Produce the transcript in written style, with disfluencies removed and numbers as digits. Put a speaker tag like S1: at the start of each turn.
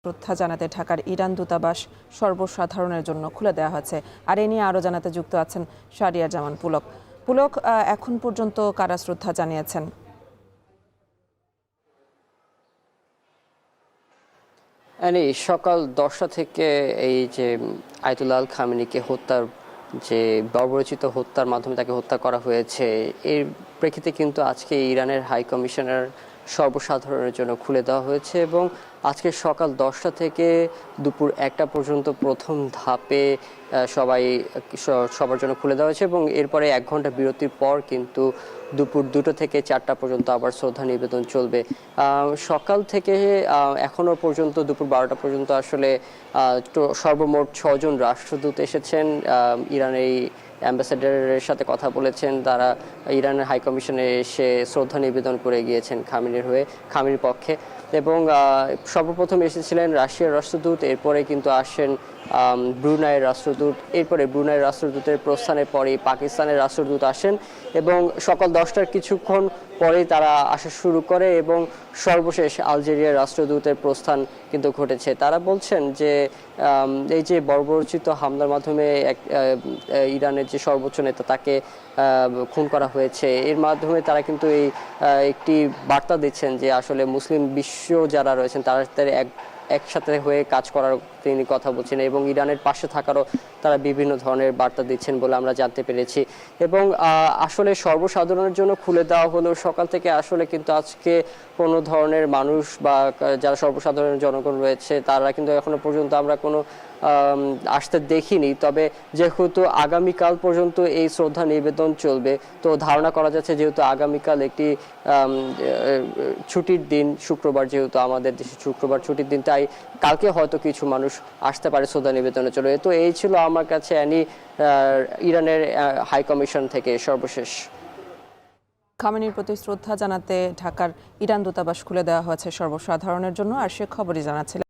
S1: শ্রদ্ধা জানাতে ঢাকার ইরান দূতাবাস সর্বসাধারণের জন্য খুলে দেওয়া হয়েছে। আর এ নিয়ে আরও জানাতে যুক্ত আছেন শাহরিয়ার জামান পুলক। পুলক, এখন পর্যন্ত কারা শ্রদ্ধা জানিয়েছেন?
S2: সকাল 10টা থেকে এই যে আয়াতুল্লাহ আল খামেনিকে হত্যার যে বর্বরচিত হত্যার মাধ্যমে তাকে হত্যা করা হয়েছে, এর প্রেক্ষিতে কিন্তু আজকে ইরানের হাই কমিশনার সর্বসাধারণের জন্য খুলে দেওয়া হয়েছে এবং আজকে সকাল 10টা থেকে দুপুর 1টা পর্যন্ত প্রথম ধাপে সবার জন্য খুলে দেওয়া হয়েছে এবং এরপরে 1 ঘন্টা বিরতির পর কিন্তু দুপুর 2টো থেকে 4টা পর্যন্ত আবার শ্রদ্ধা নিবেদন চলবে। সকাল থেকে এখনো পর্যন্ত দুপুর 12টা পর্যন্ত আসলে সর্বমোট 6 জন রাষ্ট্রদূত এসেছেন, ইরানের এই অ্যাম্বাসেডারের সাথে কথা বলেছেন, তারা ইরানের হাই কমিশনে এসে শ্রদ্ধা নিবেদন করে গিয়েছেন খামেনির পক্ষে। এবং সর্বপ্রথম এসেছিলেন রাশিয়ার রাষ্ট্রদূত, এরপরে কিন্তু আসেন ব্রুনাইয়ের রাষ্ট্রদূত, এরপরে ব্রুনাইয়ের রাষ্ট্রদূতের প্রস্থানের পরেই পাকিস্তানের রাষ্ট্রদূত আসেন এবং সকাল 10টার কিছুক্ষণ পরেই তারা আসা শুরু করে এবং সর্বশেষ আলজেরিয়ার রাষ্ট্রদূতের প্রস্থান কিন্তু ঘটেছে। তারা বলছেন যে এই যে বর্বরচিত হামলার মাধ্যমে ইরানের যে সর্বোচ্চ নেতা তাকে খুন করা হয়েছে, এর মাধ্যমে তারা কিন্তু একটি বার্তা দিচ্ছেন যে আসলে মুসলিম বিশ্ব যারা রয়েছেন তারা একসাথে হয়ে কাজ করার তিনি কথা বলছেন এবং ইরানের পাশে থাকারও তারা বিভিন্ন ধরনের বার্তা দিচ্ছেন বলে আমরা জানতে পেরেছি। এবং আসলে সর্বসাধারণের জন্য খুলে দেওয়া হলেও সকাল থেকে আসলে কিন্তু আজকে কোনো ধরনের মানুষ বা যারা সর্বসাধারণ জনগণ রয়েছে তারা কিন্তু এখনো পর্যন্ত আমরা কোনো আসতে দেখিনি। তবে যেহেতু আগামীকাল পর্যন্ত এই শ্রদ্ধা নিবেদন চলবে, তো ধারণা করা যাচ্ছে যেহেতু আগামীকাল একটি ছুটির দিন, শুক্রবার, যেহেতু আমাদের দেশে শুক্রবার ছুটির দিন, তাই কালকে হয়তো কিছু মানুষ আসতে পারে শ্রদ্ধা নিবেদনে চলে। তো এই ছিল আমার কাছে ইরানের হাই কমিশন থেকে সর্বশেষ।
S1: খামেনির প্রতি শ্রদ্ধা জানাতে ঢাকার ইরান দূতাবাস খুলে দেওয়া হয়েছে সর্বসাধারণের জন্য, আর সে খবরই জানাচ্ছিলেন।